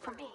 for me.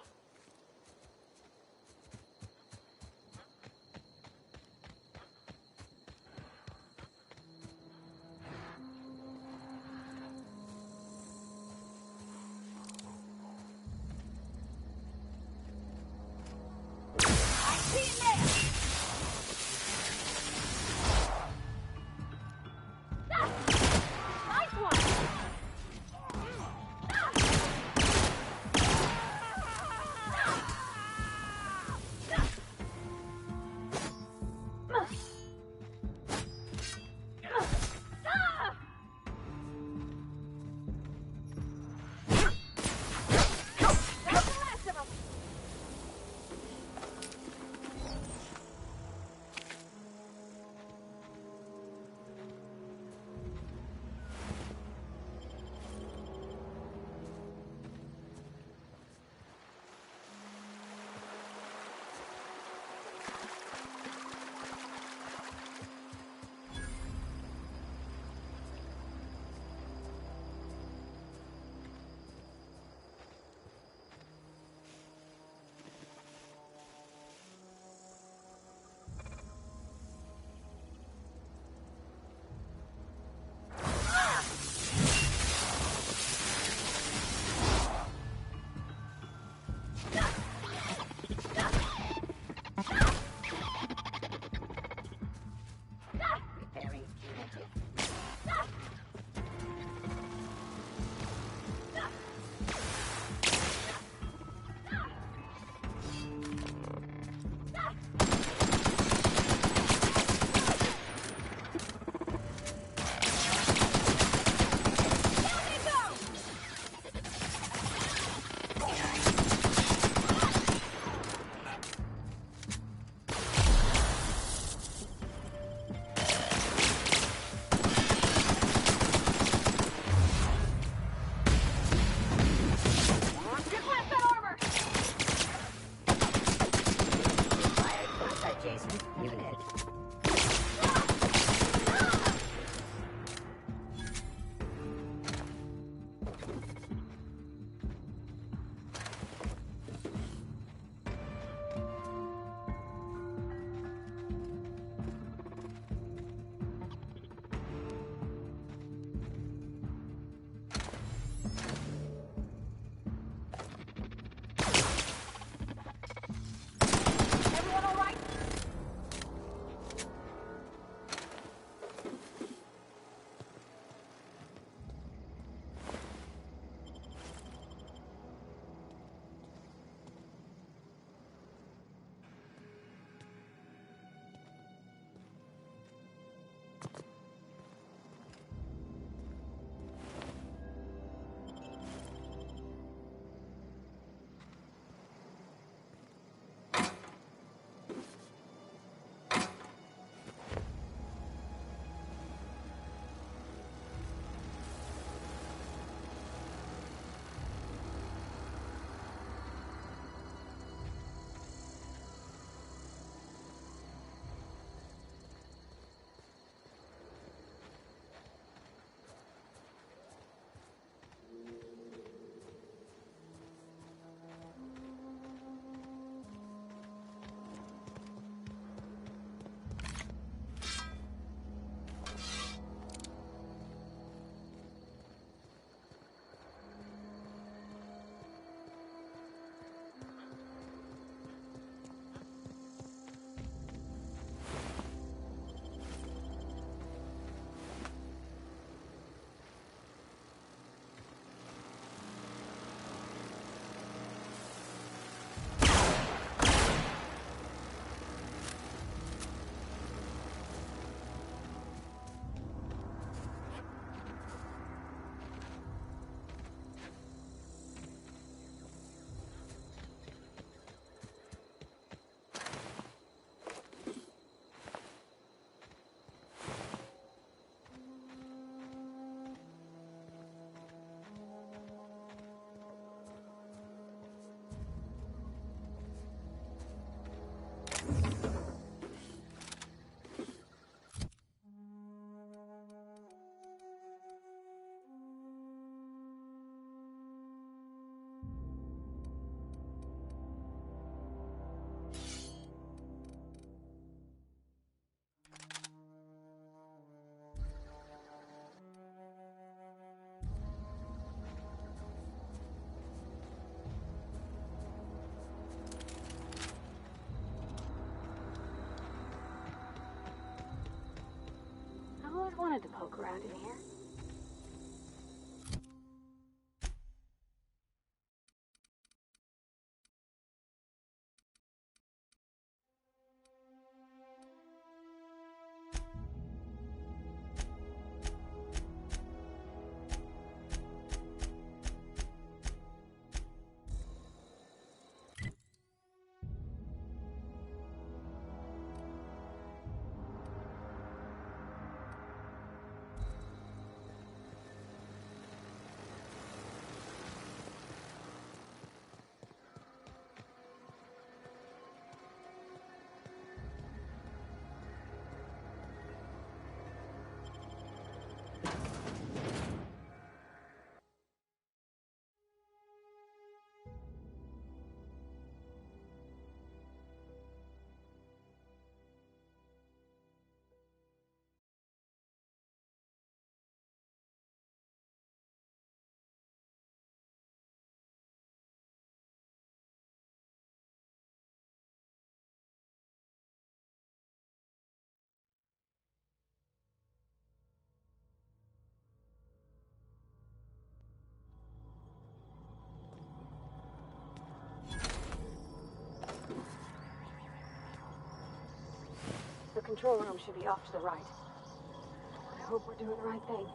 wanted to poke around in here. The control room should be off to the right. I hope we're doing the right thing.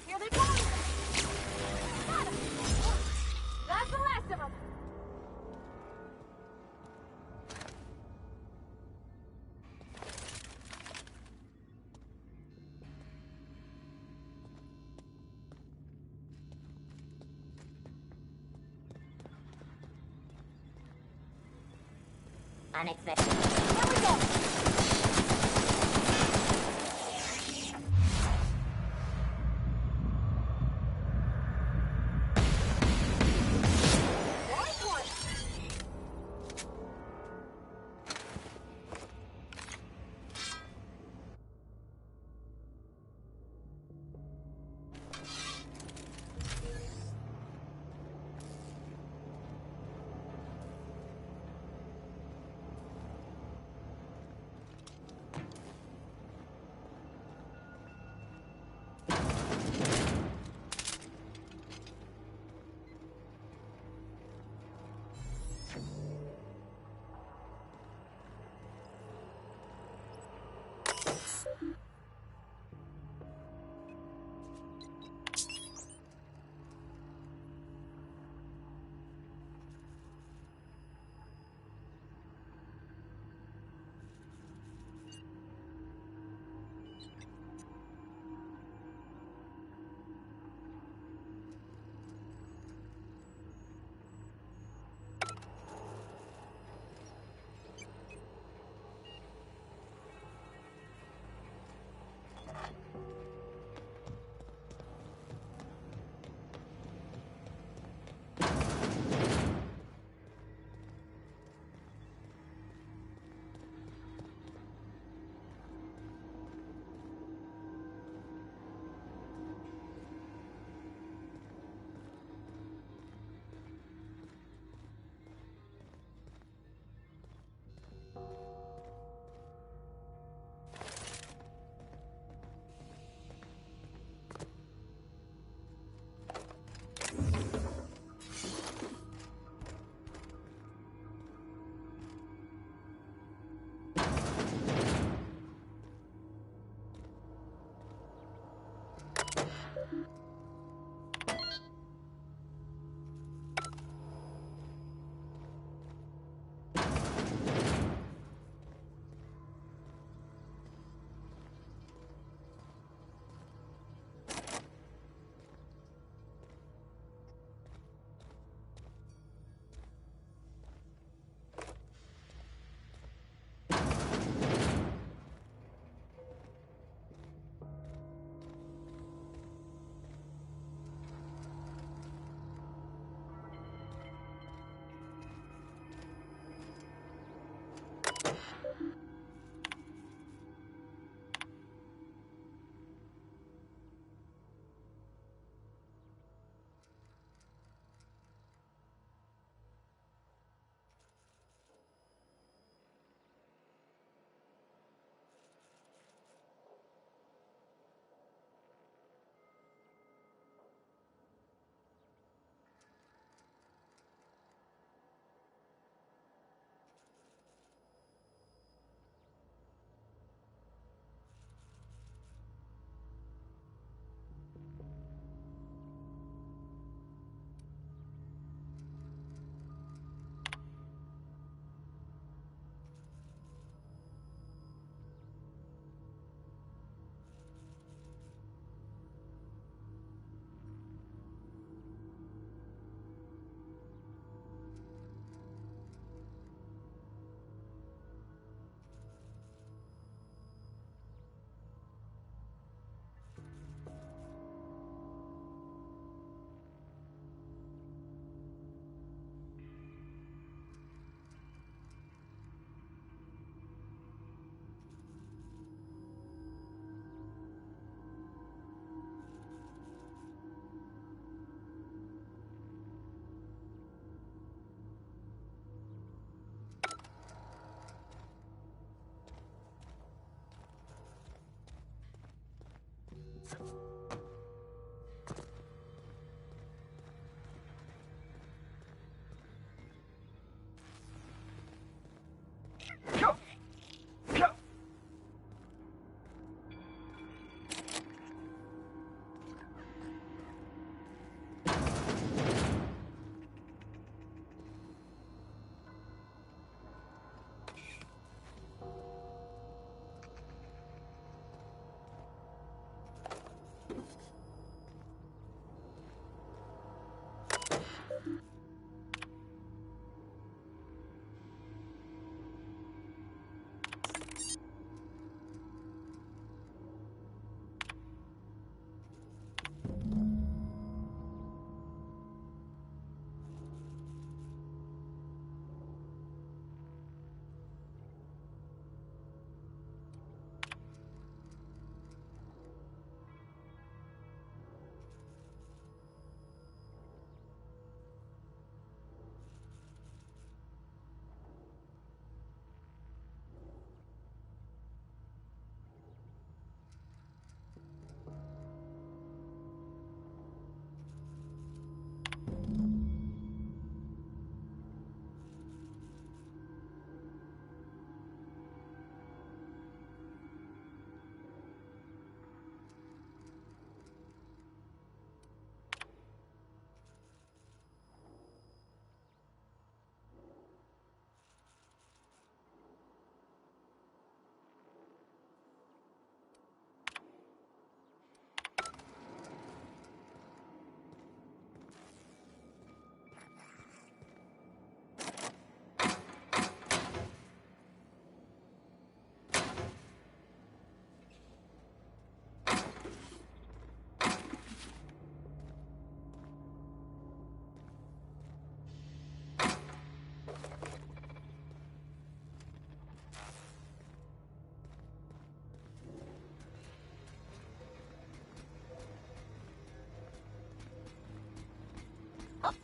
Here they come! Got 'em! That's the last of them! Unexpected. Here we go!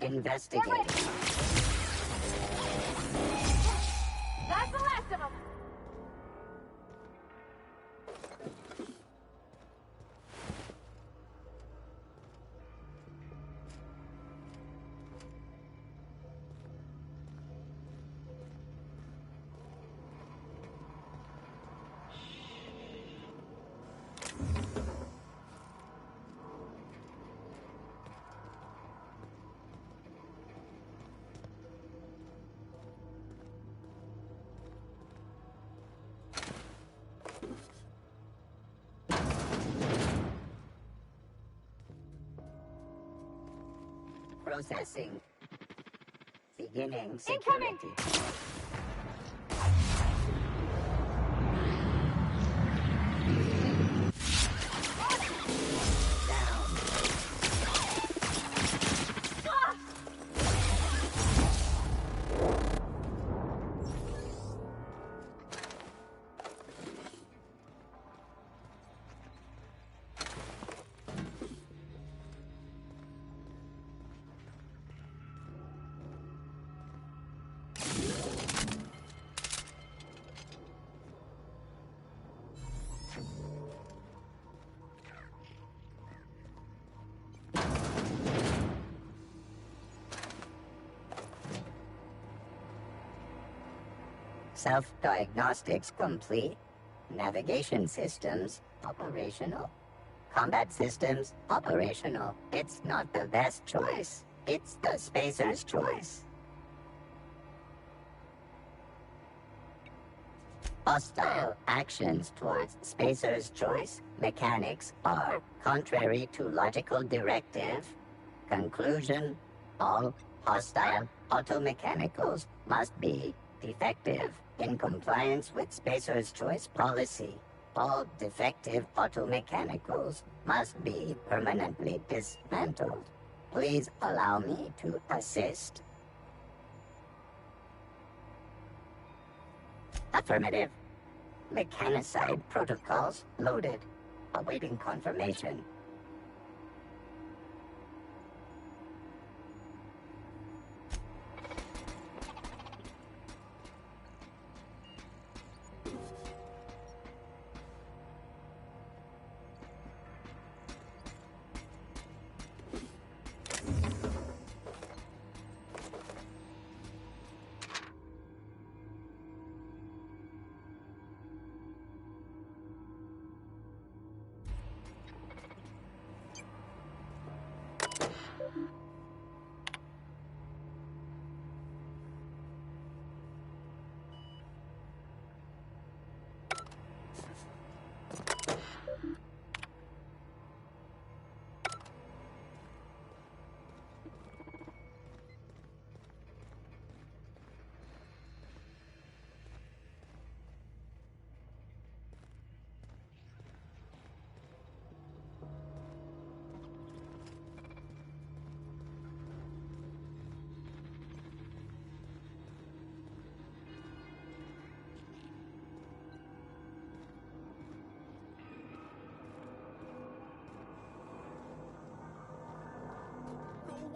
Investigate. That's the last of them. Processing. Beginning Incoming! security. Down. Self-diagnostics complete. Navigation systems operational. Combat systems operational. It's not the best choice. It's the spacer's choice. Hostile actions towards spacer's choice mechanics are contrary to logical directive. Conclusion: all hostile automechanicals must be defective in compliance with spacer's choice policy. All defective automechanicals must be permanently dismantled. Please allow me to assist. Affirmative. Mechanicide protocols loaded. Awaiting confirmation.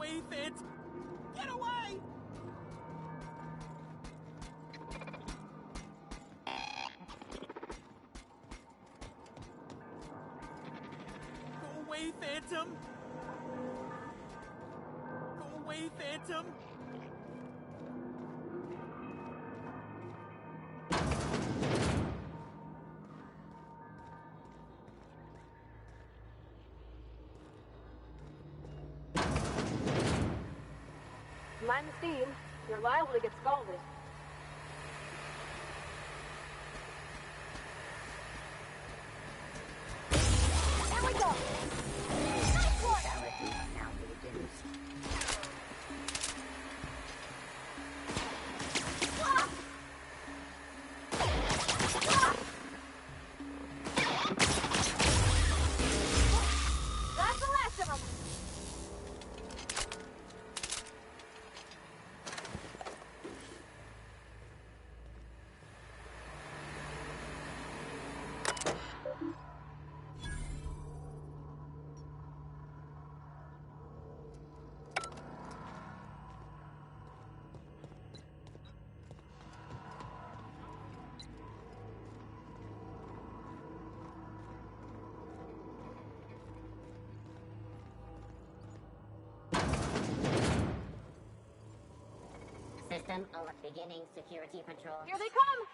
away, Phantom! Get away! Go away, Phantom! Go away, Phantom! Mind the steam. You're liable to get scalded. There we go! Nice one! Mortality now reduced. That's the last of them! System beginning security patrol. Here they come!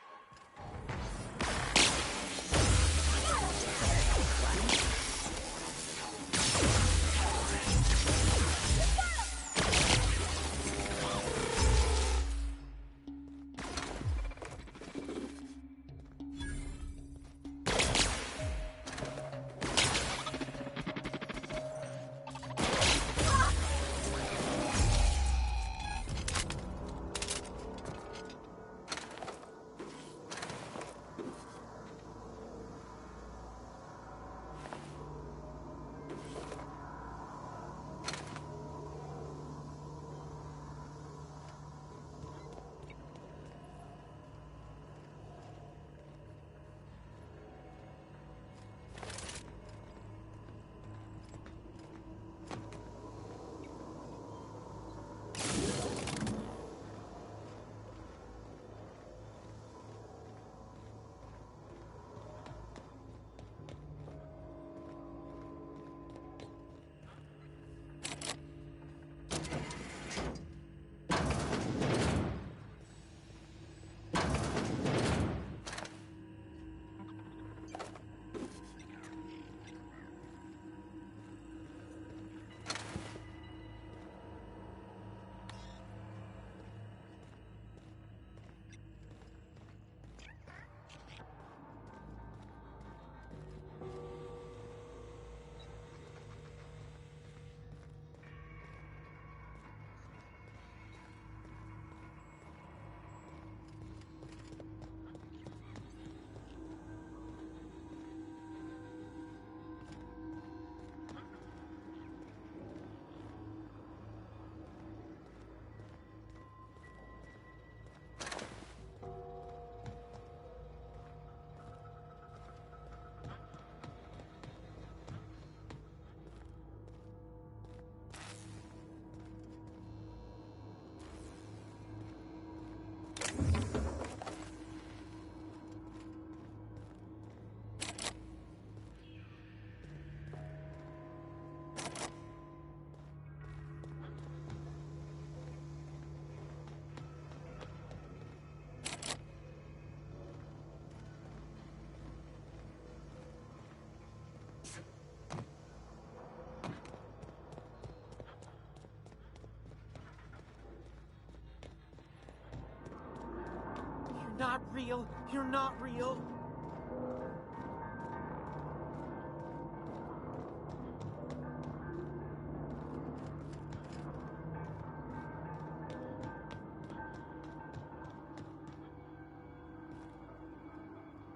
You're not real. You're not real.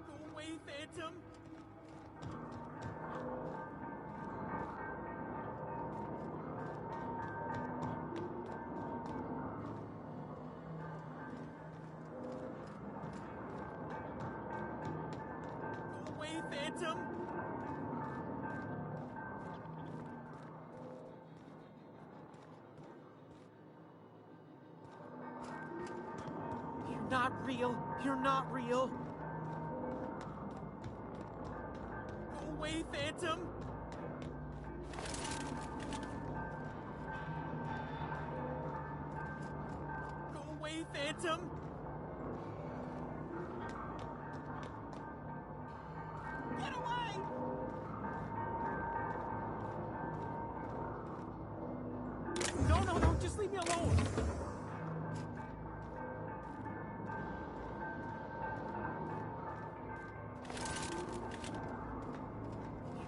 Go away, Phantom. Go away, Phantom. You're not real. You're not real. Go away, Phantom. Go away, Phantom. Get away! No, no, no, just leave me alone.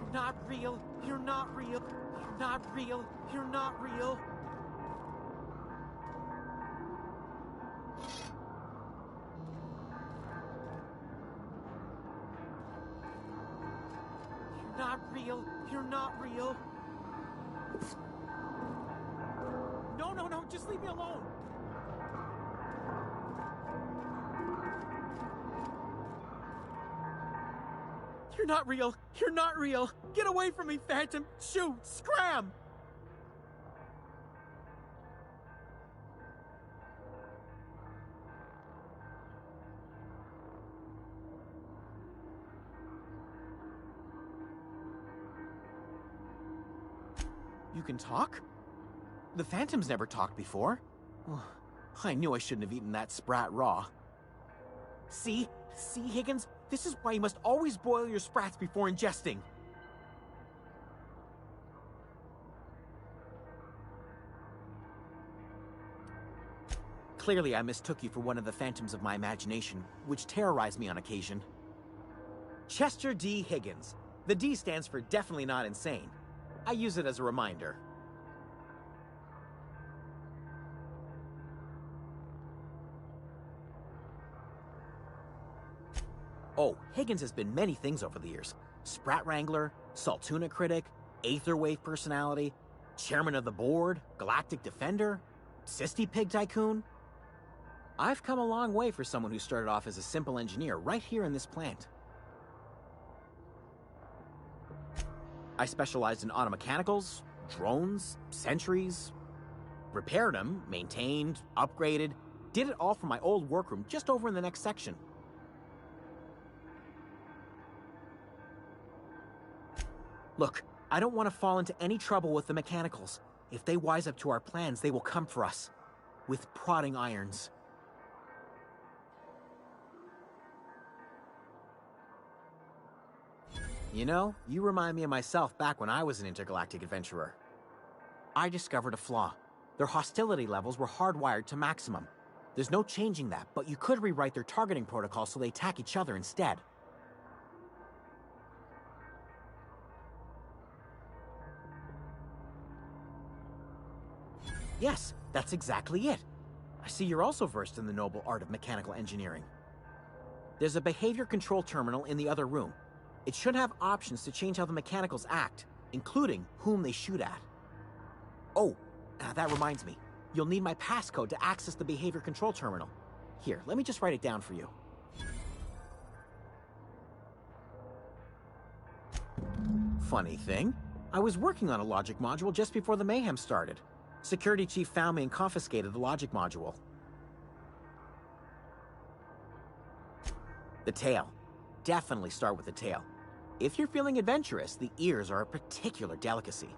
You're not real. You're not real. You're not real. You're not real. You're not real. You're not real. No, no, no, just leave me alone. You're not real. You're not real. Get away from me, Phantom. Shoot. Scram. You can talk? The Phantom's never talked before. I knew I shouldn't have eaten that sprat raw. See, Higgins? This is why you must always boil your sprats before ingesting. Clearly, I mistook you for one of the phantoms of my imagination, which terrorized me on occasion. Chester D. Higgins. The D stands for definitely not insane. I use it as a reminder. Oh, Higgins has been many things over the years. Sprat Wrangler, Saltuna Critic, Aetherwave Personality, Chairman of the Board, Galactic Defender, Sisty Pig Tycoon. I've come a long way for someone who started off as a simple engineer right here in this plant. I specialized in automechanicals, drones, sentries, repaired them, maintained, upgraded, did it all from my old workroom just over in the next section. Look, I don't want to fall into any trouble with the mechanicals. If they wise up to our plans, they will come for us. With prodding irons. You know, you remind me of myself back when I was an intergalactic adventurer. I discovered a flaw. Their hostility levels were hardwired to maximum. There's no changing that, but you could rewrite their targeting protocol so they attack each other instead. Yes, that's exactly it. I see you're also versed in the noble art of mechanical engineering. There's a behavior control terminal in the other room. It should have options to change how the mechanicals act, including whom they shoot at. Oh, that reminds me. You'll need my passcode to access the behavior control terminal. Here, let me just write it down for you. Funny thing, I was working on a logic module just before the mayhem started. Security Chief found me and confiscated the logic module. The tail. Definitely start with the tail. If you're feeling adventurous, the ears are a particular delicacy.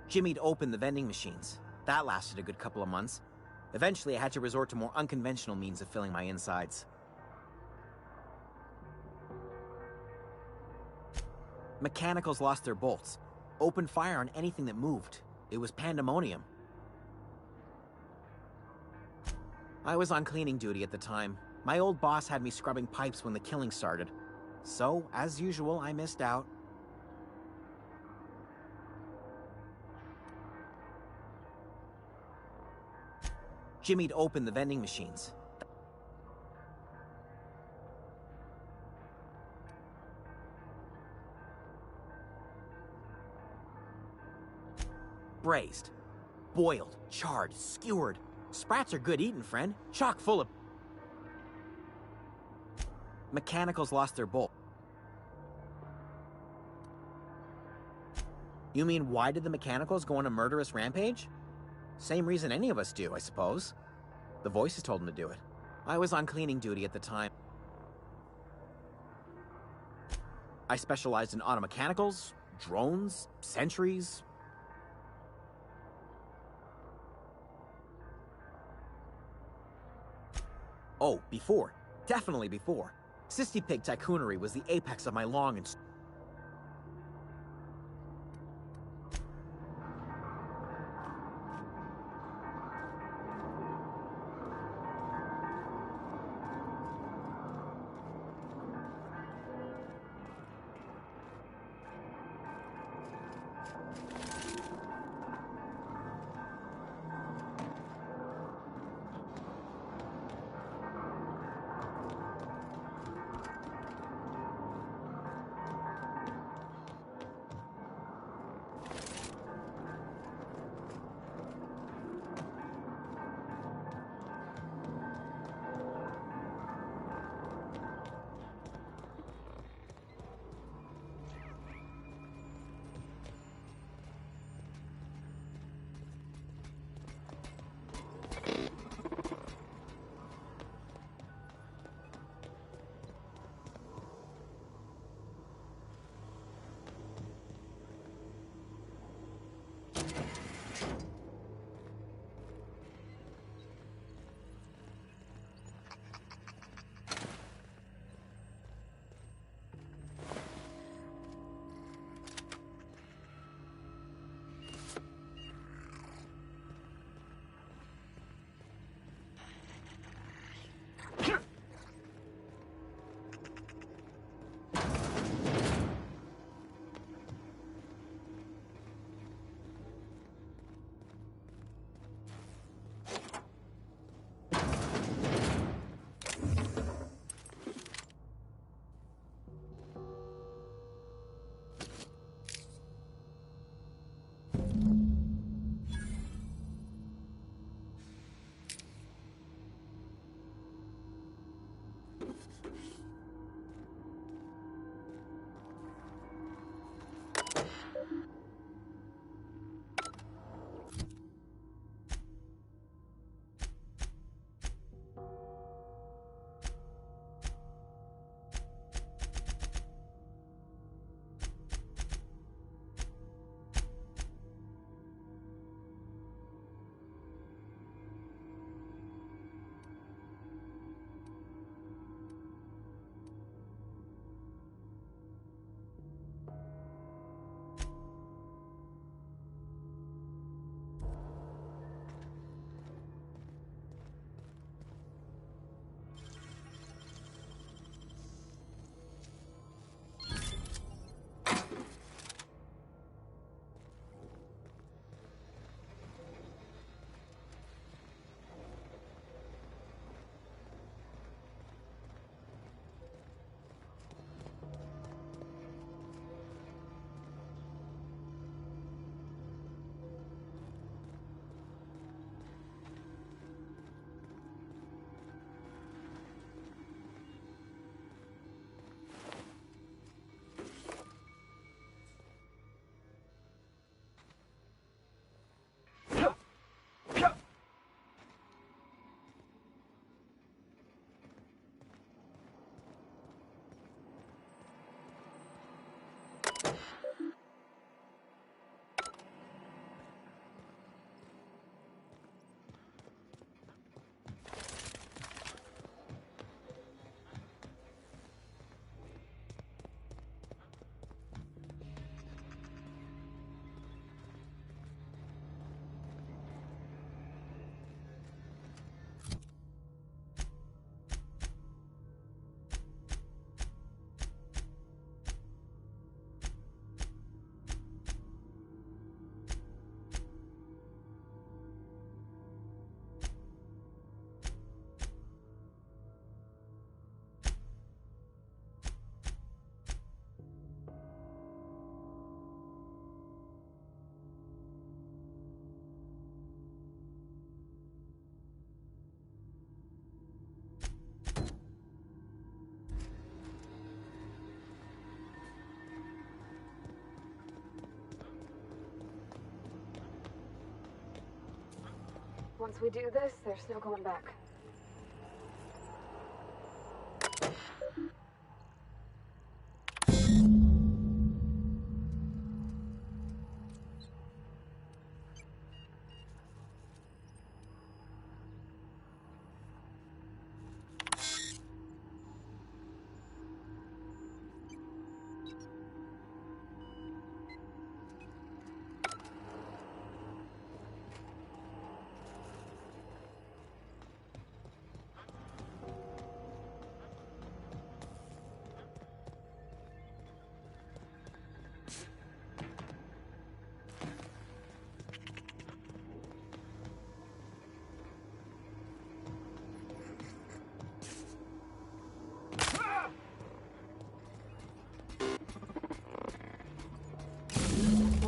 Jimmy'd opened the vending machines. That lasted a good couple of months. Eventually, I had to resort to more unconventional means of filling my insides. Mechanicals lost their bolts. Opened fire on anything that moved. It was pandemonium. I was on cleaning duty at the time. My old boss had me scrubbing pipes when the killing started. So, as usual, I missed out. Jimmy'd opened the vending machines. Braised, boiled, charred, skewered. Sprats are good eating, friend. Chock full of... Mechanicals lost their bolt. You mean, why did the mechanicals go on a murderous rampage? Same reason any of us do, I suppose. The voices told him to do it. I was on cleaning duty at the time. I specialized in automechanicals, drones, sentries. Oh, before. Definitely before. Sissy Pig Tycoonery was the apex of my long and... Once we do this, there's no going back.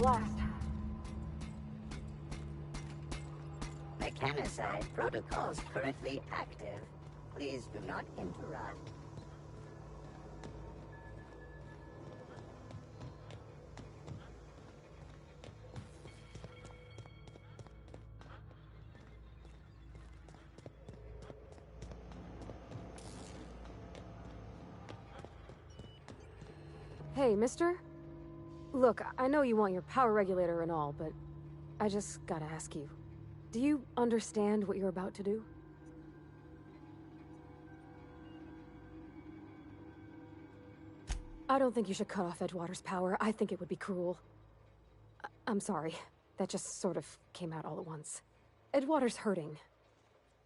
Blast. Mechanicide protocols currently active. Please do not interrupt. Hey, mister? Look, I know you want your power regulator and all, but I just gotta ask you. Do you understand what you're about to do? I don't think you should cut off Edgewater's power. I think it would be cruel. I'm sorry. That just sort of came out all at once. Edgewater's hurting.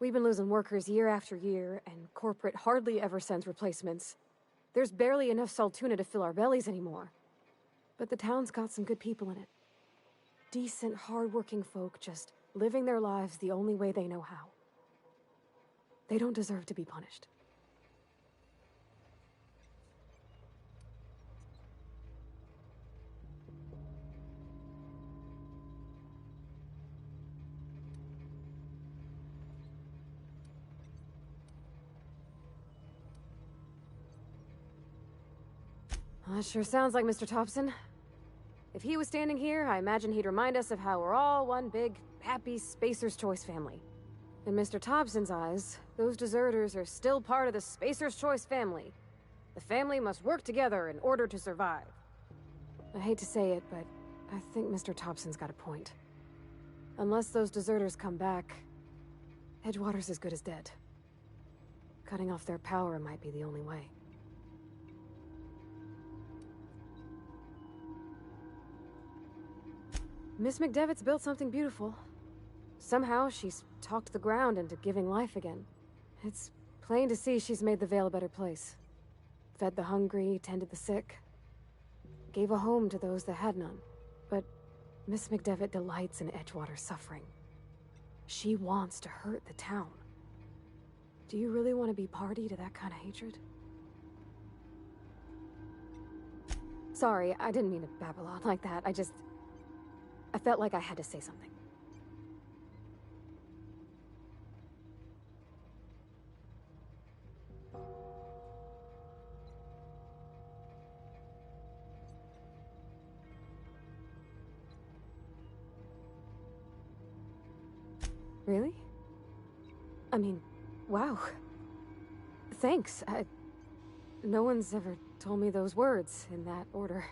We've been losing workers year after year, and corporate hardly ever sends replacements. There's barely enough Saltuna to fill our bellies anymore. But the town's got some good people in it. Decent, hard-working folk just living their lives the only way they know how. They don't deserve to be punished. That sure sounds like Mr. Thompson. If he was standing here, I imagine he'd remind us of how we're all one big, happy Spacer's Choice family. In Mr. Thompson's eyes, those deserters are still part of the Spacer's Choice family. The family must work together in order to survive. I hate to say it, but I think Mr. Thompson's got a point. Unless those deserters come back, Edgewater's as good as dead. Cutting off their power might be the only way. Miss McDevitt's built something beautiful. Somehow, she's talked the ground into giving life again. It's plain to see she's made the Vale a better place. Fed the hungry, tended the sick. Gave a home to those that had none. But Miss McDevitt delights in Edgewater's suffering. She wants to hurt the town. Do you really want to be party to that kind of hatred? Sorry, I didn't mean to babble on like that. I felt like I had to say something. Really? I mean, wow. Thanks. No one's ever told me those words in that order.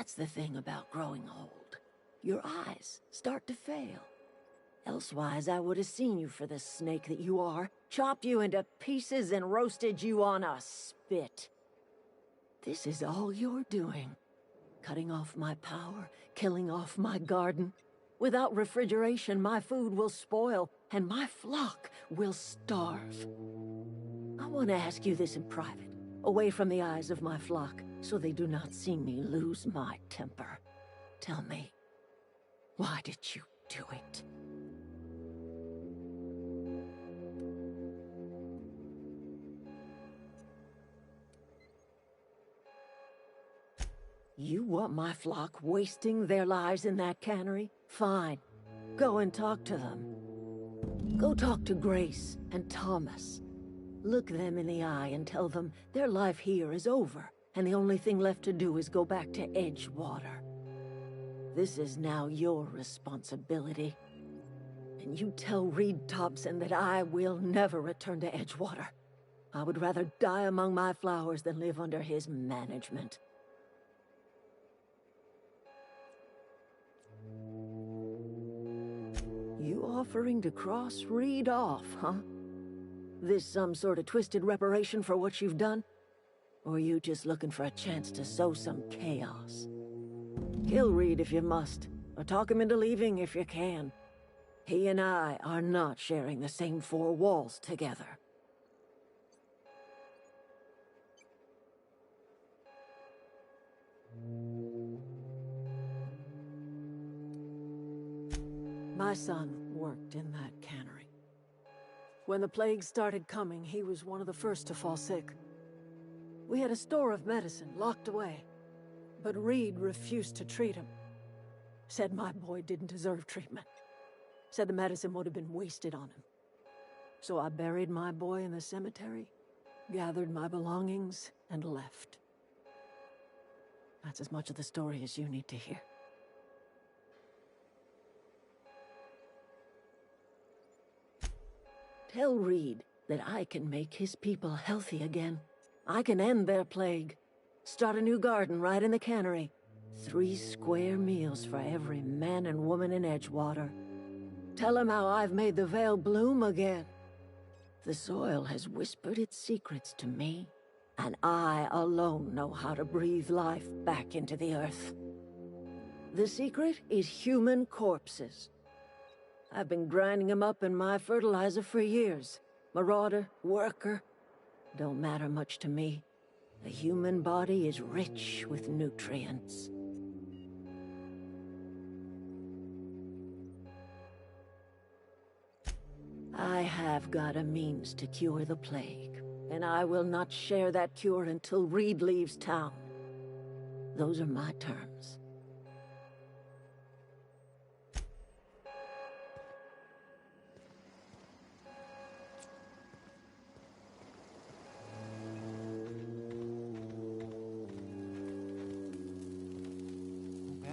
That's the thing about growing old. Your eyes start to fail. Elsewise, I would have seen you for the snake that you are, chopped you into pieces and roasted you on a spit. This is all you're doing. Cutting off my power, killing off my garden. Without refrigeration, my food will spoil, and my flock will starve. I want to ask you this in private, away from the eyes of my flock, so they do not see me lose my temper. Tell me, why did you do it? You want my flock wasting their lives in that cannery? Fine. Go and talk to them. Go talk to Grace and Thomas. Look them in the eye and tell them their life here is over, and the only thing left to do is go back to Edgewater. This is now your responsibility. And you tell Reed Thompson that I will never return to Edgewater. I would rather die among my flowers than live under his management. You offering to cross Reed off, huh? This some sort of twisted reparation for what you've done? Or you just looking for a chance to sow some chaos? Kill Reed if you must, or talk him into leaving if you can. He and I are not sharing the same four walls together. My son worked in that cannery. When the plague started coming, he was one of the first to fall sick. We had a store of medicine locked away, but Reed refused to treat him. Said my boy didn't deserve treatment. Said the medicine would have been wasted on him. So I buried my boy in the cemetery, gathered my belongings, and left. That's as much of the story as you need to hear. Tell Reed that I can make his people healthy again. I can end their plague. Start a new garden right in the cannery. 3 square meals for every man and woman in Edgewater. Tell him how I've made the Vale bloom again. The soil has whispered its secrets to me, and I alone know how to breathe life back into the earth. The secret is human corpses. I've been grinding them up in my fertilizer for years. Marauder, worker, don't matter much to me. The human body is rich with nutrients. I have got a means to cure the plague, and I will not share that cure until Reed leaves town. Those are my terms.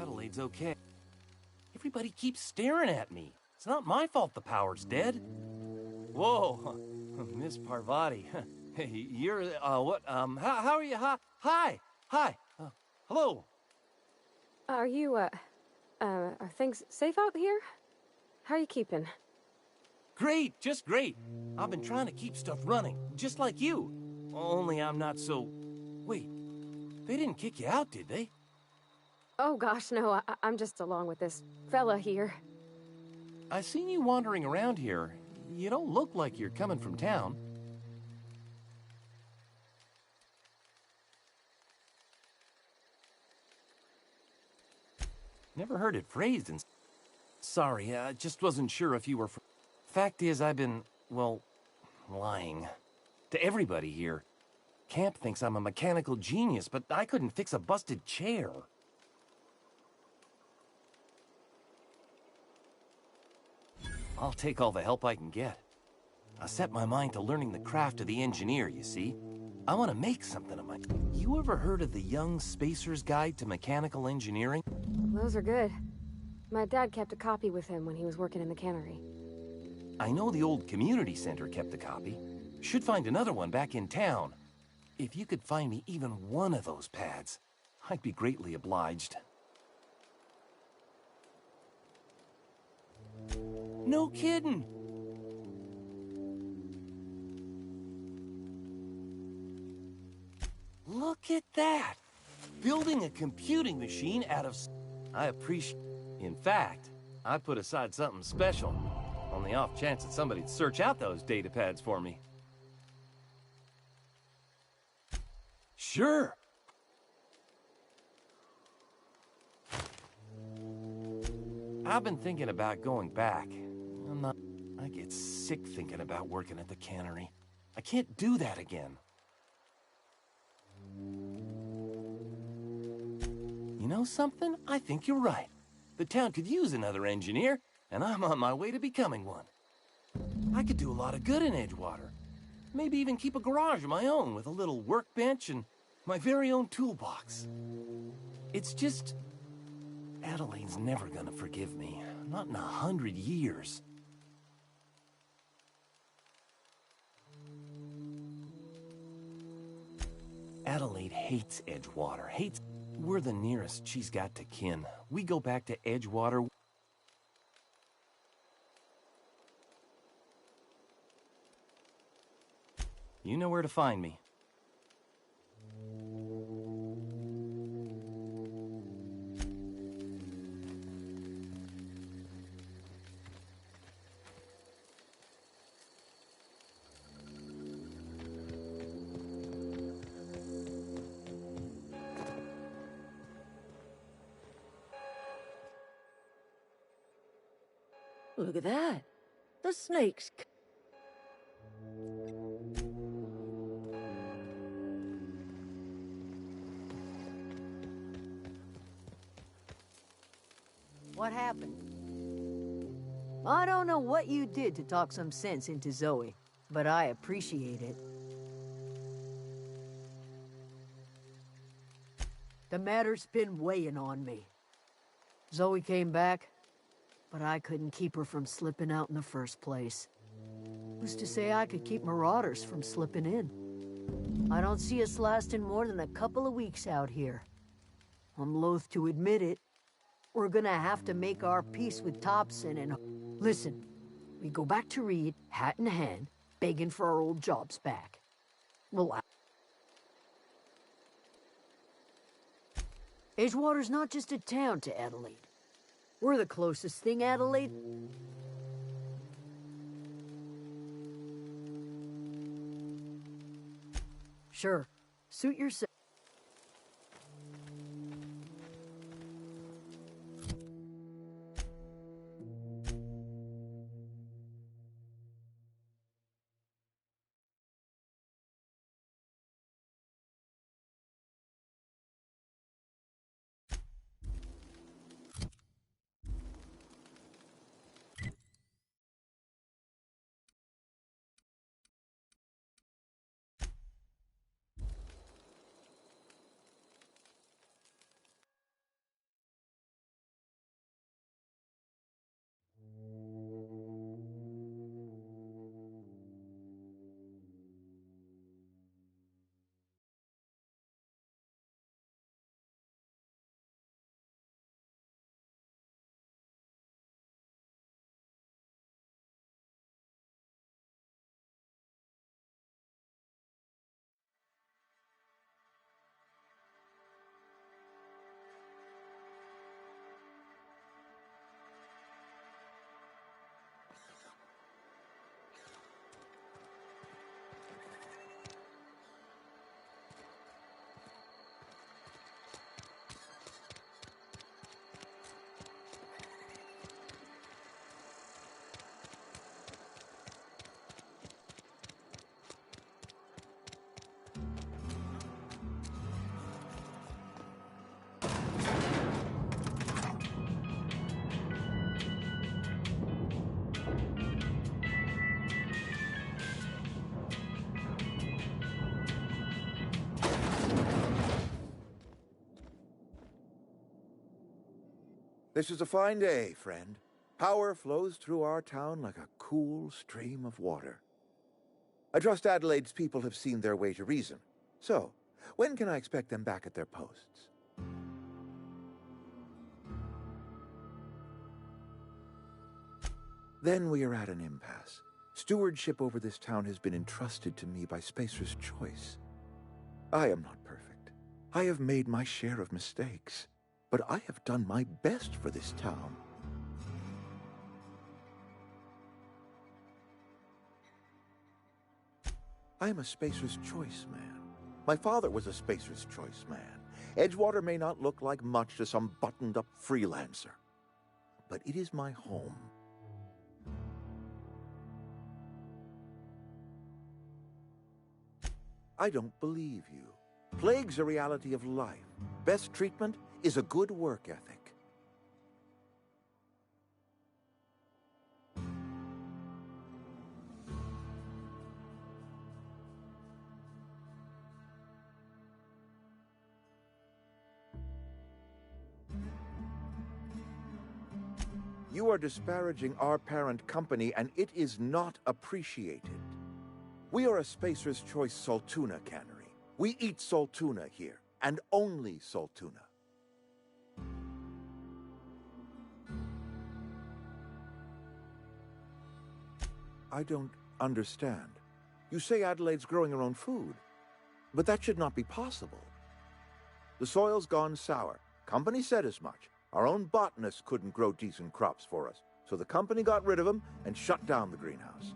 Adelaide's okay. Everybody keeps staring at me. It's not my fault the power's dead. Whoa, Miss Parvati. Hey, you're, what, how are you? Hi, hello. Are you, are things safe out here? How are you keeping? Great, just great. I've been trying to keep stuff running, just like you. Only I'm not so... Wait, they didn't kick you out, did they? Oh gosh, no, I'm just along with this fella here. I seen you wandering around here. You don't look like you're coming from town. Never heard it phrased in... Sorry, I just wasn't sure if you were... Fact is, I've been, well, lying. To everybody here. Camp thinks I'm a mechanical genius, but I couldn't fix a busted chair. I'll take all the help I can get. I set my mind to learning the craft of the engineer, you see. I want to make something of my... You ever heard of the Young Spacer's Guide to Mechanical Engineering? Those are good. My dad kept a copy with him when he was working in the cannery. I know the old community center kept a copy. Should find another one back in town. If you could find me even one of those pads, I'd be greatly obliged. No kidding! Look at that! Building a computing machine out of... I appreciate... In fact, I put aside something special, on the off chance that somebody'd search out those data pads for me. Sure! I've been thinking about going back. I get sick thinking about working at the cannery. I can't do that again. You know something? I think you're right. The town could use another engineer, and I'm on my way to becoming one. I could do a lot of good in Edgewater. Maybe even keep a garage of my own with a little workbench and my very own toolbox. It's just... Adelaide's never gonna forgive me. Not in 100 years. Adelaide hates Edgewater. Hates... We're the nearest she's got to kin. We go back to Edgewater. You know where to find me. Look at that. The snakes. What happened? I don't know what you did to talk some sense into Zoe, but I appreciate it. The matter's been weighing on me. Zoe came back, but I couldn't keep her from slipping out in the first place. Who's to say I could keep marauders from slipping in? I don't see us lasting more than a couple of weeks out here. I'm loath to admit it. We're gonna have to make our peace with Thompson and... Listen, we go back to Reed, hat in hand, begging for our old jobs back. Well, Edgewater's not just a town to Adelaide. We're the closest thing Adelaide... Sure, suit yourself. This is a fine day, friend. Power flows through our town like a cool stream of water. I trust Adelaide's people have seen their way to reason. So, when can I expect them back at their posts? Then we are at an impasse. Stewardship over this town has been entrusted to me by Spacer's Choice. I am not perfect. I have made my share of mistakes, but I have done my best for this town. I am a Spacer's Choice man. My father was a Spacer's Choice man. Edgewater may not look like much to some buttoned-up freelancer, but it is my home. I don't believe you. Plague's a reality of life. Best treatment is a good work ethic. You are disparaging our parent company, and it is not appreciated. We are a Spacer's Choice Saltuna cannery. We eat Saltuna here, and only Saltuna. I don't understand. You say Adelaide's growing her own food, but that should not be possible. The soil's gone sour. Company said as much. Our own botanists couldn't grow decent crops for us, so the company got rid of them and shut down the greenhouse.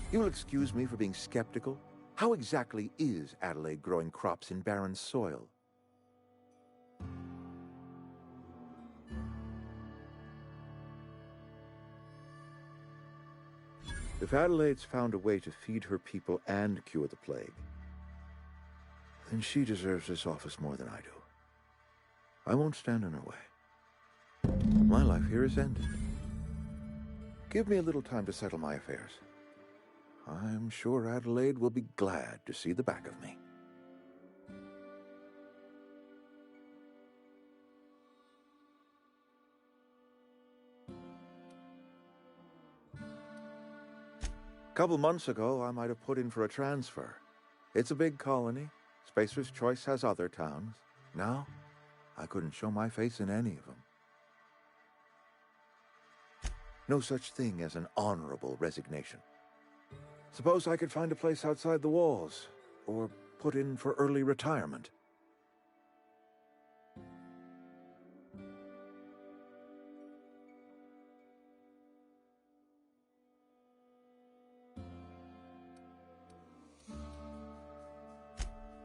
You'll excuse me for being skeptical. How exactly is Adelaide growing crops in barren soil? If Adelaide's found a way to feed her people and cure the plague, then she deserves this office more than I do. I won't stand in her way. My life here is ended. Give me a little time to settle my affairs. I'm sure Adelaide will be glad to see the back of me. A couple months ago, I might have put in for a transfer. It's a big colony. Spacer's Choice has other towns. Now, I couldn't show my face in any of them. No such thing as an honorable resignation. Suppose I could find a place outside the walls, or put in for early retirement.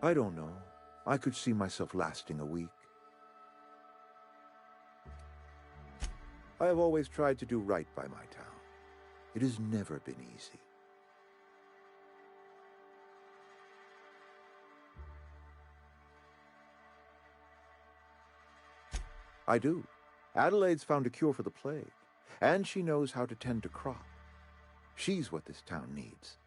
I don't know. I could see myself lasting a week. I have always tried to do right by my town. It has never been easy. I do. Adelaide's found a cure for the plague, and she knows how to tend to crop. She's what this town needs.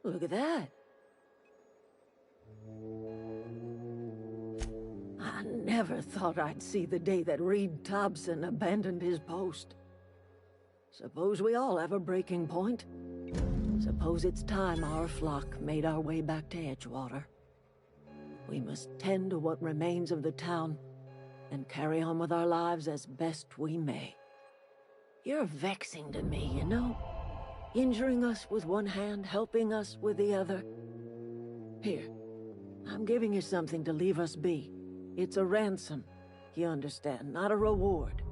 Look at that. I never thought I'd see the day that Reed Thompson abandoned his post. Suppose we all have a breaking point. Suppose it's time our flock made our way back to Edgewater. We must tend to what remains of the town and carry on with our lives as best we may. You're vexing to me, you know? Injuring us with one hand, helping us with the other. Here, I'm giving you something to leave us be. It's a ransom, you understand, not a reward.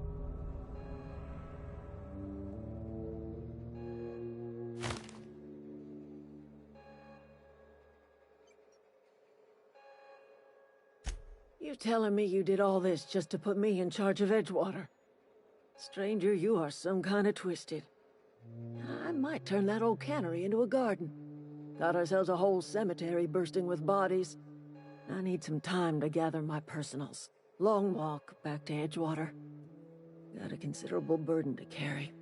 You telling me you did all this just to put me in charge of Edgewater? Stranger, you are some kind of twisted. I might turn that old cannery into a garden. Got ourselves a whole cemetery bursting with bodies. I need some time to gather my personals. Long walk back to Edgewater. Got a considerable burden to carry.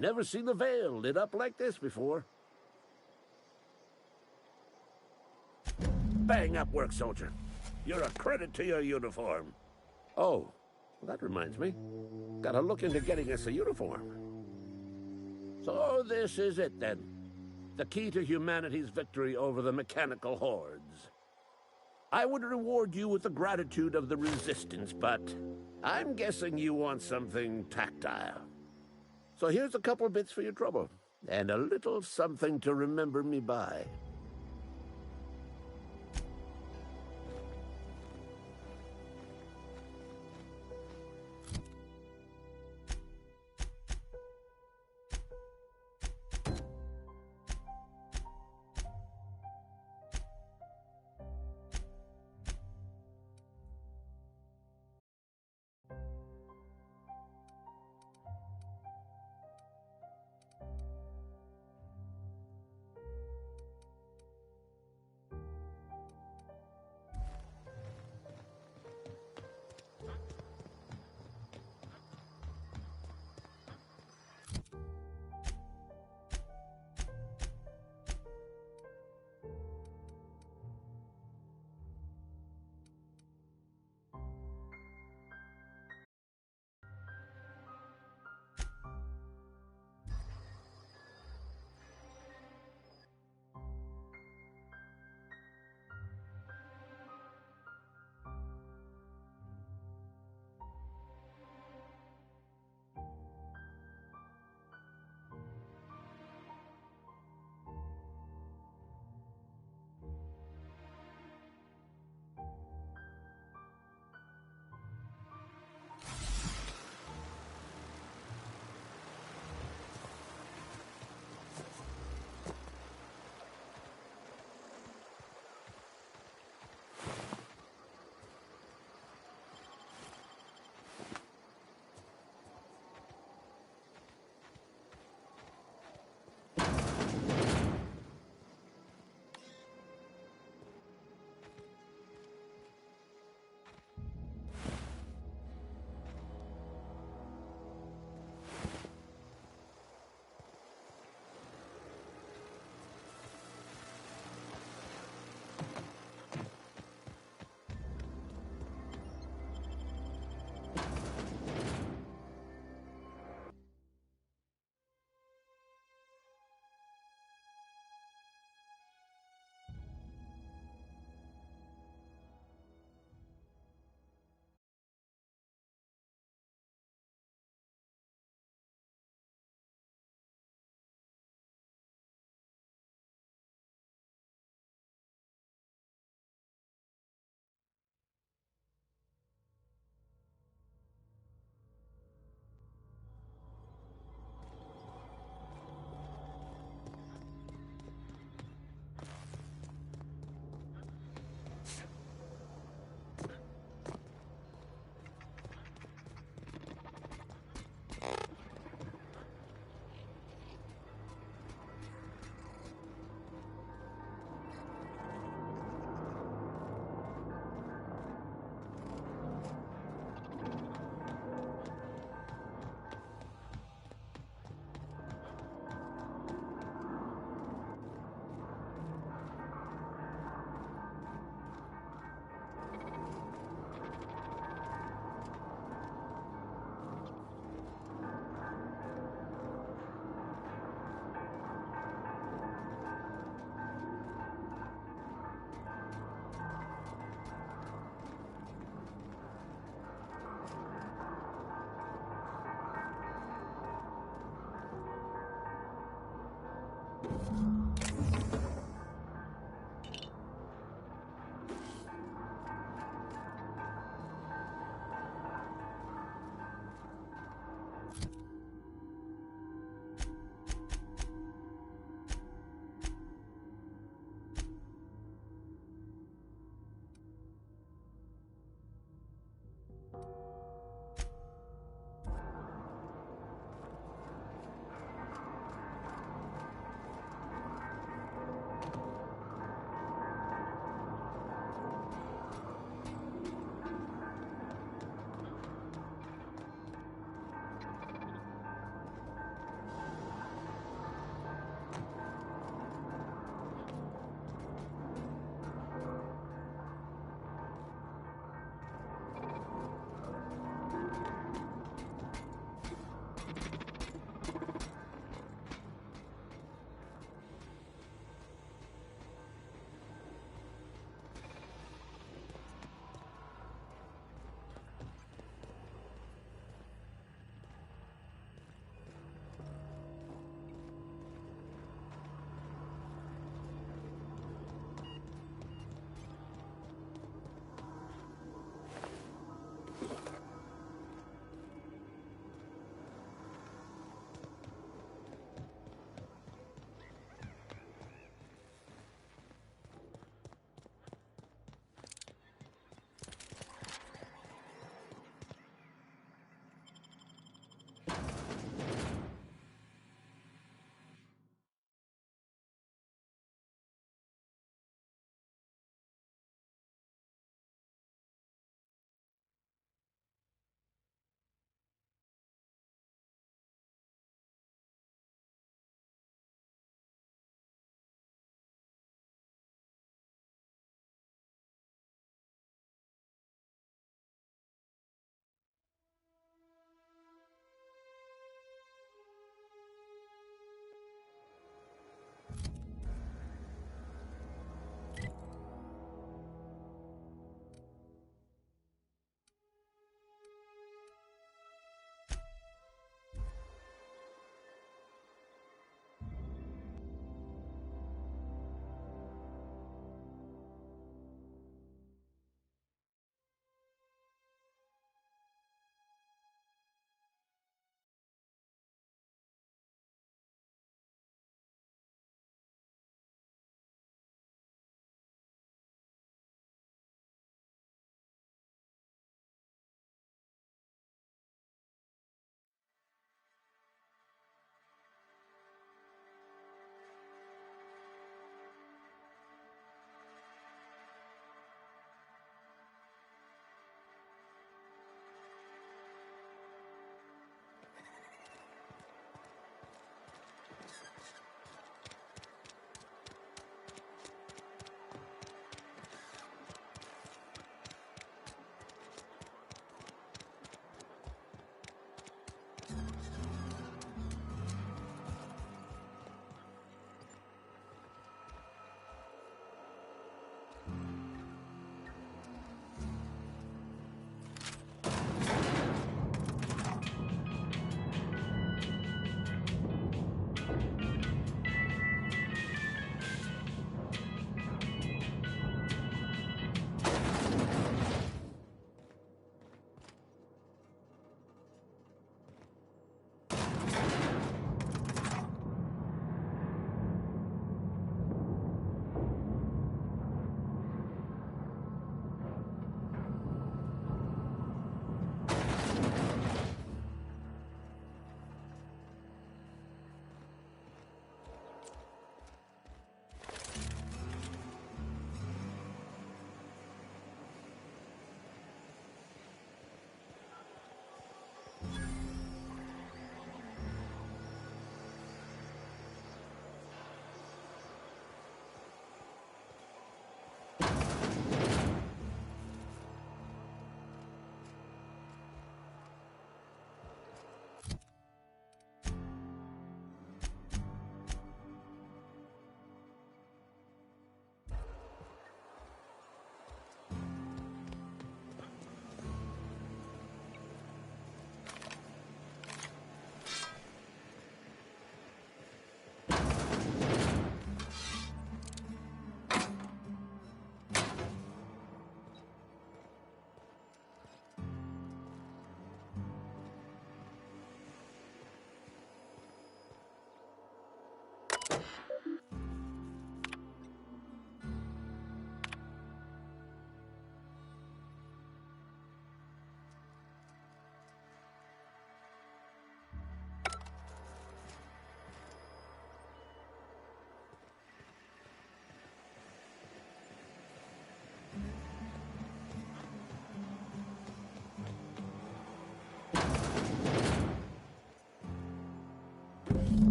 Never seen the Vale lit up like this before. Bang up work, soldier. You're a credit to your uniform. Oh, that reminds me. Gotta look into getting us a uniform. So this is it, then. The key to humanity's victory over the mechanical hordes. I would reward you with the gratitude of the Resistance, but I'm guessing you want something tactile. So here's a couple bits for your trouble, and a little something to remember me by.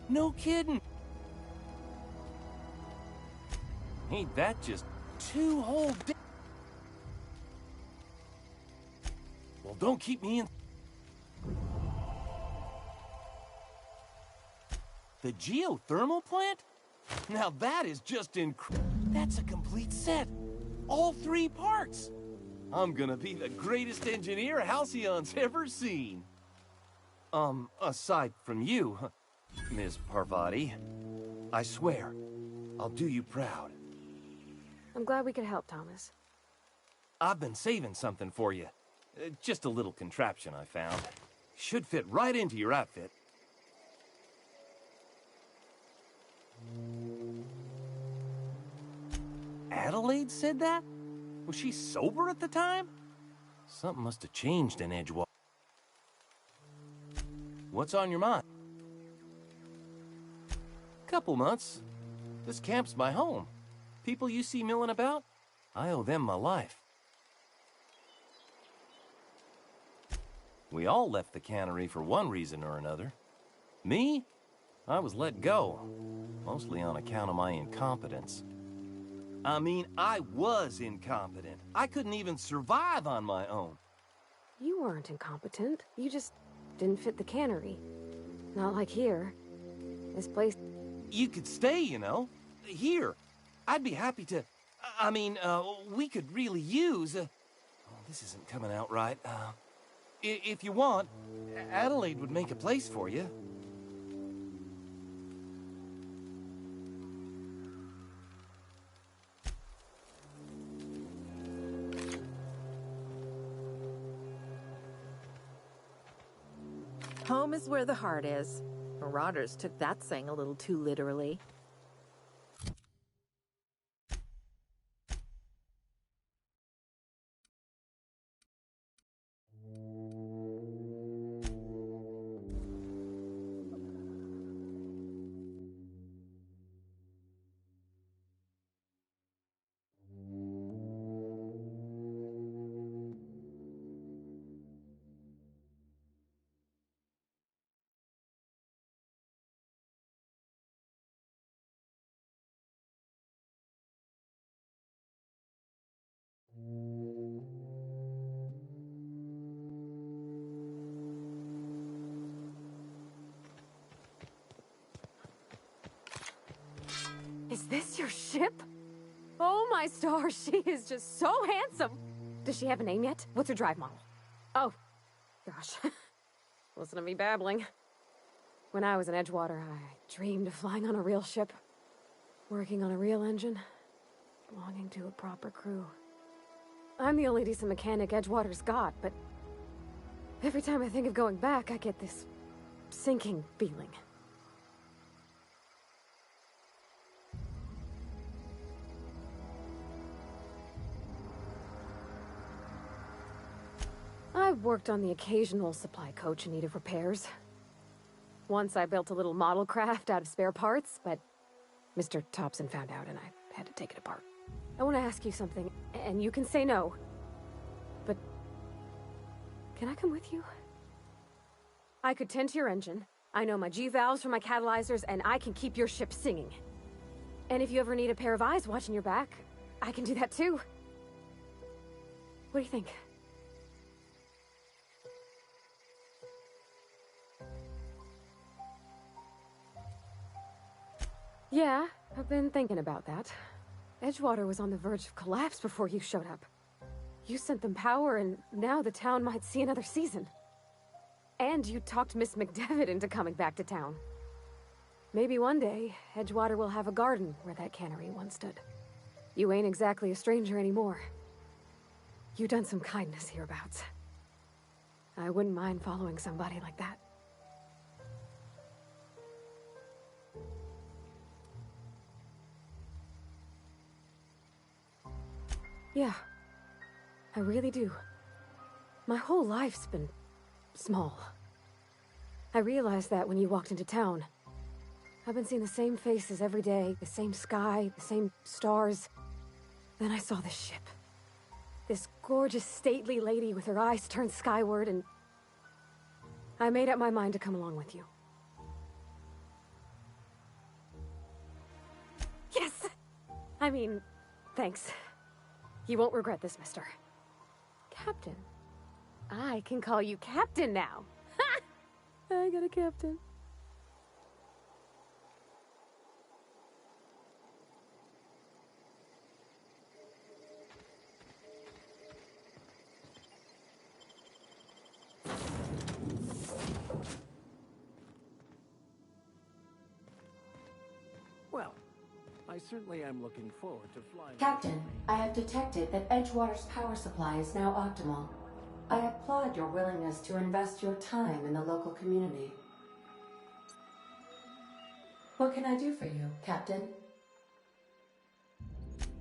No kidding. Ain't that just 2 whole days? Well, don't keep me in. The geothermal plant? Now that is just That's a complete set. All 3 parts. I'm gonna be the greatest engineer Halcyon's ever seen. Aside from you, Ms. Parvati, I swear, I'll do you proud. I'm glad we could help, Thomas. I've been saving something for you. Just a little contraption I found. Should fit right into your outfit. Adelaide said that? Was she sober at the time? Something must have changed in Edgewater. What's on your mind? Couple months. This camp's my home. People you see milling about, I owe them my life. We all left the cannery for one reason or another. Me? I was let go, mostly on account of my incompetence. I mean, I was incompetent. I couldn't even survive on my own. You weren't incompetent. You just didn't fit the cannery. Not like here. This place... You could stay, you know. Here. I'd be happy to... I mean, we could really use... Oh, this isn't coming out right. If you want, Adelaide would make a place for you. Home is where the heart is. Marauders took that saying a little too literally. Is this your ship? Oh my stars, she is just so handsome. Does she have a name yet? What's her drive model? Oh, gosh. Listen to me babbling. When I was in Edgewater, I dreamed of flying on a real ship, working on a real engine, belonging to a proper crew. I'm the only decent mechanic Edgewater's got, but every time I think of going back, I get this sinking feeling. I've worked on the occasional supply coach in need of repairs. Once I built a little model craft out of spare parts, but Mr. Thompson found out and I had to take it apart. I want to ask you something, and you can say no. But can I come with you? I could tend to your engine. I know my G-valves for my catalyzers, and I can keep your ship singing. And if you ever need a pair of eyes watching your back, I can do that too. What do you think? Yeah, I've been thinking about that. Edgewater was on the verge of collapse before you showed up. You sent them power, and now the town might see another season. And you talked Miss McDevitt into coming back to town. Maybe one day, Edgewater will have a garden where that cannery once stood. You ain't exactly a stranger anymore. You've done some kindness hereabouts. I wouldn't mind following somebody like that. Yeah, I really do. My whole life's been small. I realized that when you walked into town. I've been seeing the same faces every day, the same sky, the same stars. Then I saw this ship. This gorgeous, stately lady with her eyes turned skyward, and I made up my mind to come along with you. I mean, thanks. You won't regret this, mister. Captain. I can call you Captain now. Ha! I got a captain. Well, I certainly am looking forward to flying. Captain, I have detected that Edgewater's power supply is now optimal. I applaud your willingness to invest your time in the local community. What can I do for you, Captain?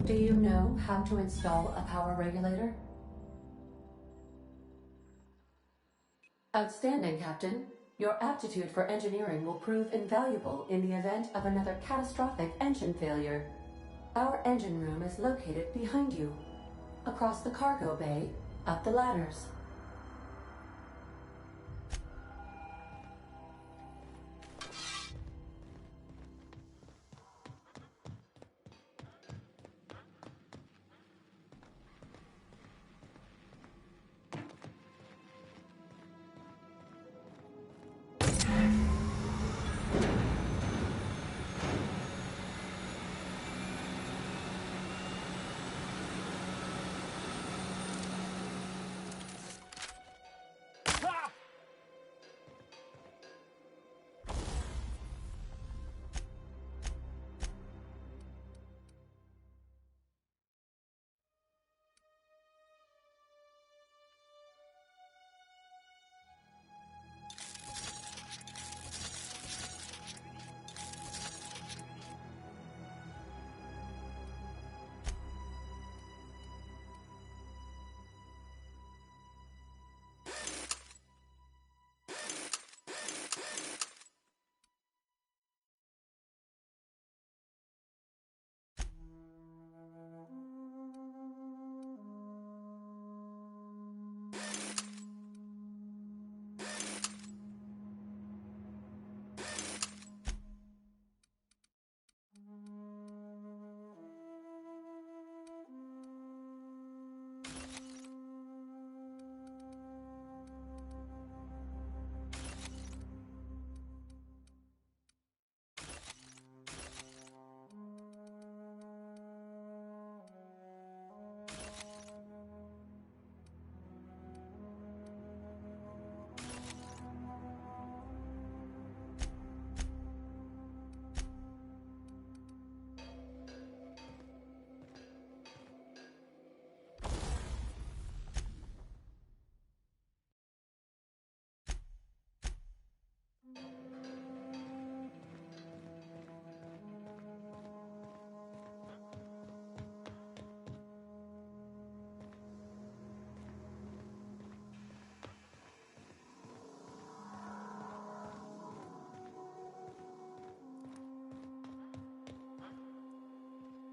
Do you know how to install a power regulator? Outstanding, Captain. Your aptitude for engineering will prove invaluable in the event of another catastrophic engine failure. Our engine room is located behind you, across the cargo bay, up the ladders.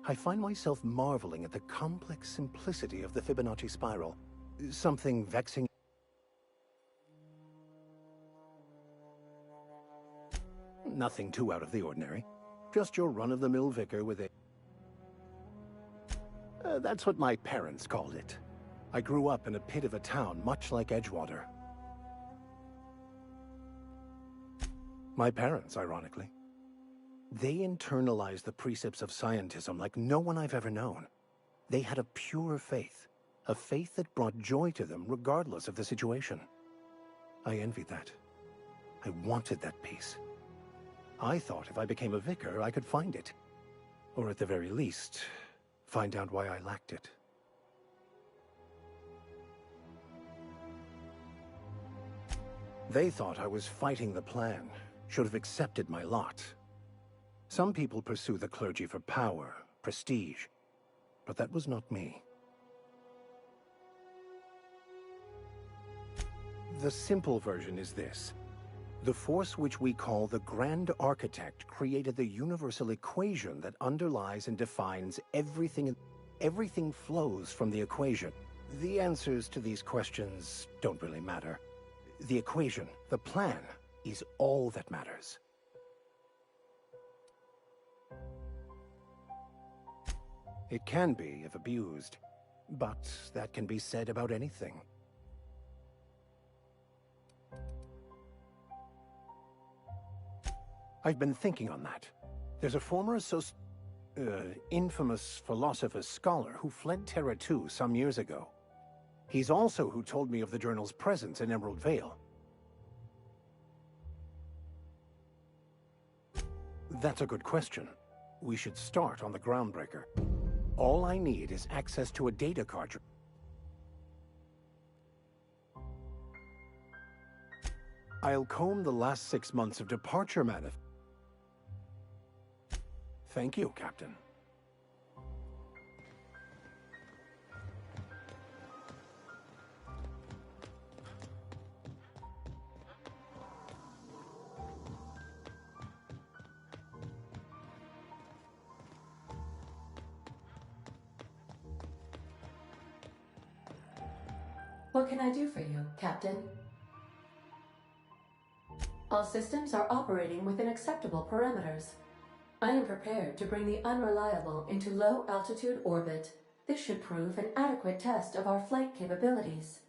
I find myself marveling at the complex simplicity of the Fibonacci spiral. Something vexing. Nothing too out of the ordinary. Just your run-of-the-mill vicar with a... that's what my parents called it. I grew up in a pit of a town, much like Edgewater. My parents, ironically. They internalized the precepts of scientism like no one I've ever known. They had a pure faith, a faith that brought joy to them regardless of the situation. I envied that. I wanted that peace. I thought if I became a vicar, I could find it. Or at the very least, find out why I lacked it. They thought I was fighting the plan, should have accepted my lot. Some people pursue the clergy for power, prestige, but that was not me. The simple version is this. The force which we call the Grand Architect created the universal equation that underlies and defines everything. Everything flows from the equation. The answers to these questions don't really matter. The equation, the plan, is all that matters. It can be if abused, but that can be said about anything. I've been thinking on that. There's a former infamous philosopher scholar who fled Terra 2 some years ago. He's also who told me of the journal's presence in Emerald Vale. That's a good question. We should start on the Groundbreaker. All I need is access to a data cartridge. I'll comb the last 6 months of departure manifest. Thank you, Captain. What can I do for you, Captain? All systems are operating within acceptable parameters. I am prepared to bring the unreliable into low-altitude orbit. This should prove an adequate test of our flight capabilities.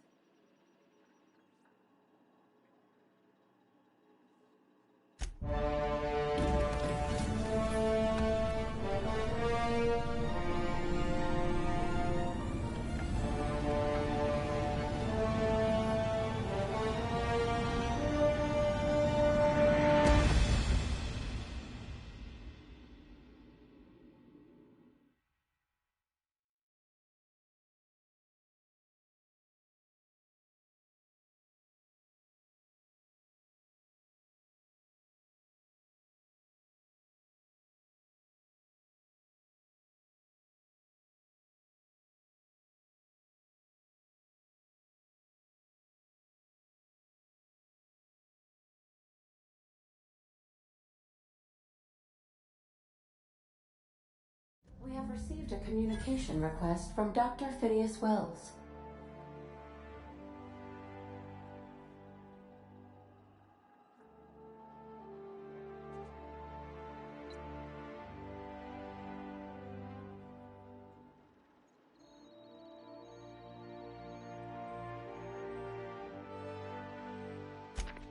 We have received a communication request from Dr. Phineas Wells.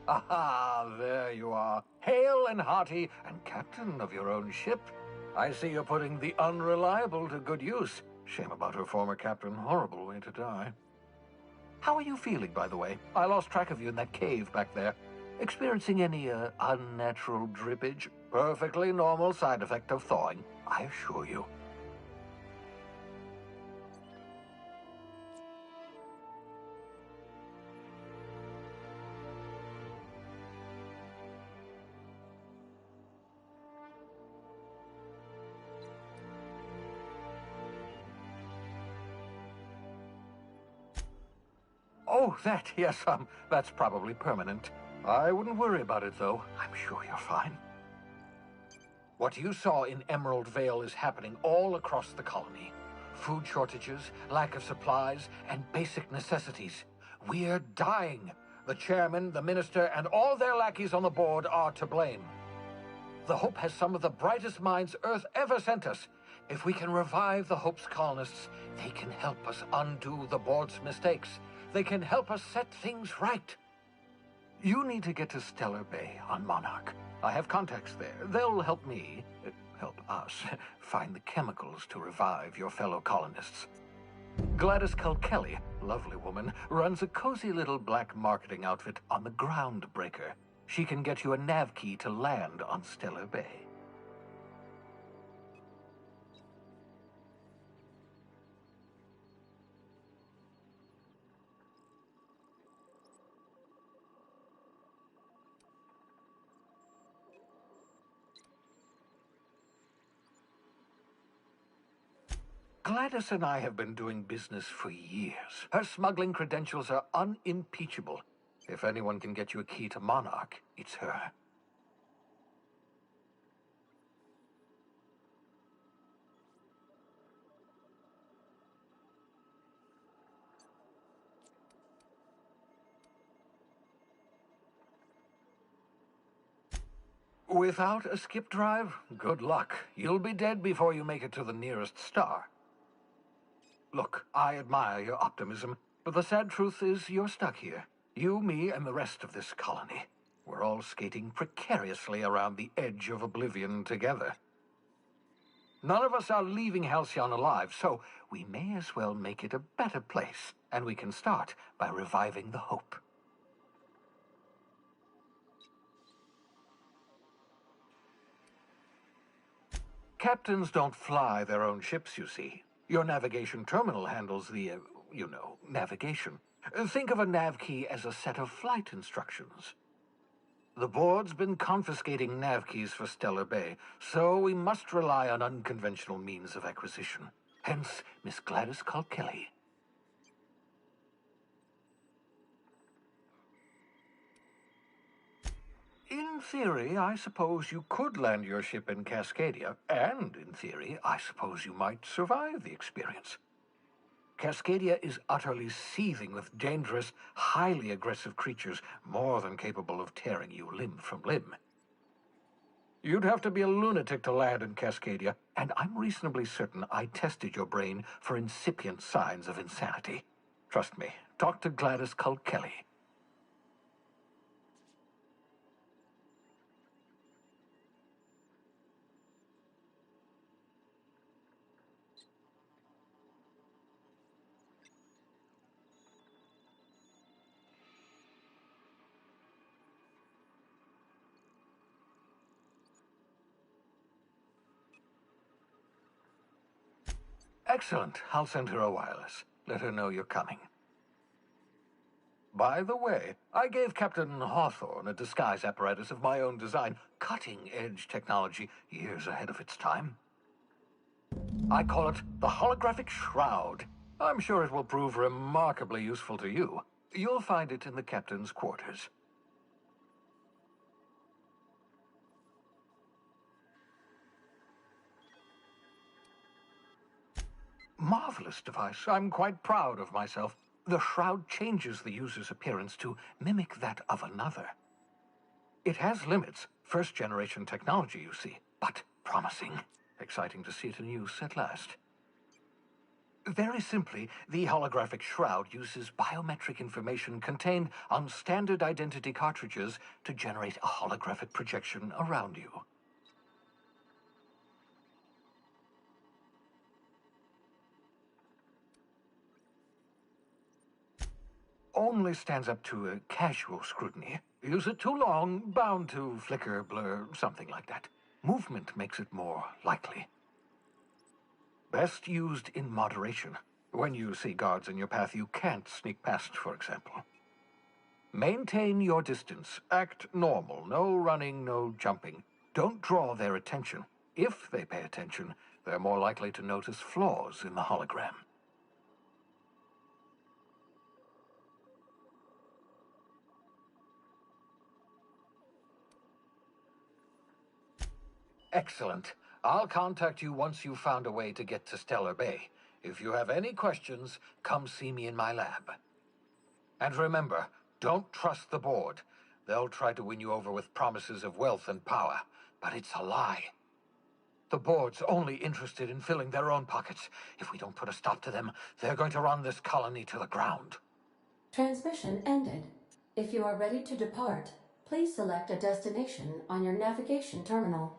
Aha, there you are, hale and hearty, and captain of your own ship. I see you're putting the unreliable to good use. Shame about her former captain. Horrible way to die. How are you feeling, by the way? I lost track of you in that cave back there. Experiencing any, unnatural drippage? Perfectly normal side effect of thawing, I assure you. Oh, that, yes, that's probably permanent. I wouldn't worry about it, though. I'm sure you're fine. What you saw in Emerald Vale is happening all across the colony. Food shortages, lack of supplies, and basic necessities. We're dying. The chairman, the minister, and all their lackeys on the board are to blame. The Hope has some of the brightest minds Earth ever sent us. If we can revive the Hope's colonists, they can help us undo the board's mistakes. They can help us set things right. You need to get to Stellar Bay on Monarch. I have contacts there. They'll help me, help us, find the chemicals to revive your fellow colonists. Gladys Kelly, lovely woman, runs a cozy little black marketing outfit on the Groundbreaker. She can get you a nav key to land on Stellar Bay. Gladys and I have been doing business for years. Her smuggling credentials are unimpeachable. If anyone can get you a key to Monarch, it's her. Without a skip drive, good luck. You'll be dead before you make it to the nearest star. Look, I admire your optimism, but the sad truth is you're stuck here. You, me, and the rest of this colony. We're all skating precariously around the edge of oblivion together. None of us are leaving Halcyon alive, so we may as well make it a better place, and we can start by reviving the hope. Captains don't fly their own ships, you see. Your navigation terminal handles the, navigation. Think of a nav key as a set of flight instructions. The board's been confiscating nav keys for Stellar Bay, so we must rely on unconventional means of acquisition. Hence, Miss Gladys Kilkelly. In theory, I suppose you could land your ship in Cascadia, and in theory, I suppose you might survive the experience. Cascadia is utterly seething with dangerous, highly aggressive creatures more than capable of tearing you limb from limb. You'd have to be a lunatic to land in Cascadia, and I'm reasonably certain I tested your brain for incipient signs of insanity. Trust me, talk to Gladys Kilkelly. Excellent. I'll send her a wireless. Let her know you're coming. By the way, I gave Captain Hawthorne a disguise apparatus of my own design, cutting-edge technology years ahead of its time. I call it the holographic shroud. I'm sure it will prove remarkably useful to you. You'll find it in the captain's quarters. Marvelous device. I'm quite proud of myself. The shroud changes the user's appearance to mimic that of another. It has limits, first-generation technology, you see, but promising. Exciting to see it in use at last. Very simply, the holographic shroud uses biometric information contained on standard identity cartridges to generate a holographic projection around you. Only stands up to a casual scrutiny. Use it too long, bound to flicker, blur, something like that. Movement makes it more likely. Best used in moderation. When you see guards in your path you can't sneak past, for example. Maintain your distance. Act normal. No running, no jumping. Don't draw their attention. If they pay attention, they're more likely to notice flaws in the hologram. Excellent. I'll contact you once you've found a way to get to Stellar Bay. If you have any questions, come see me in my lab. And remember, don't trust the board. They'll try to win you over with promises of wealth and power, but it's a lie. The board's only interested in filling their own pockets. If we don't put a stop to them, they're going to run this colony to the ground. Transmission ended. If you are ready to depart, please select a destination on your navigation terminal.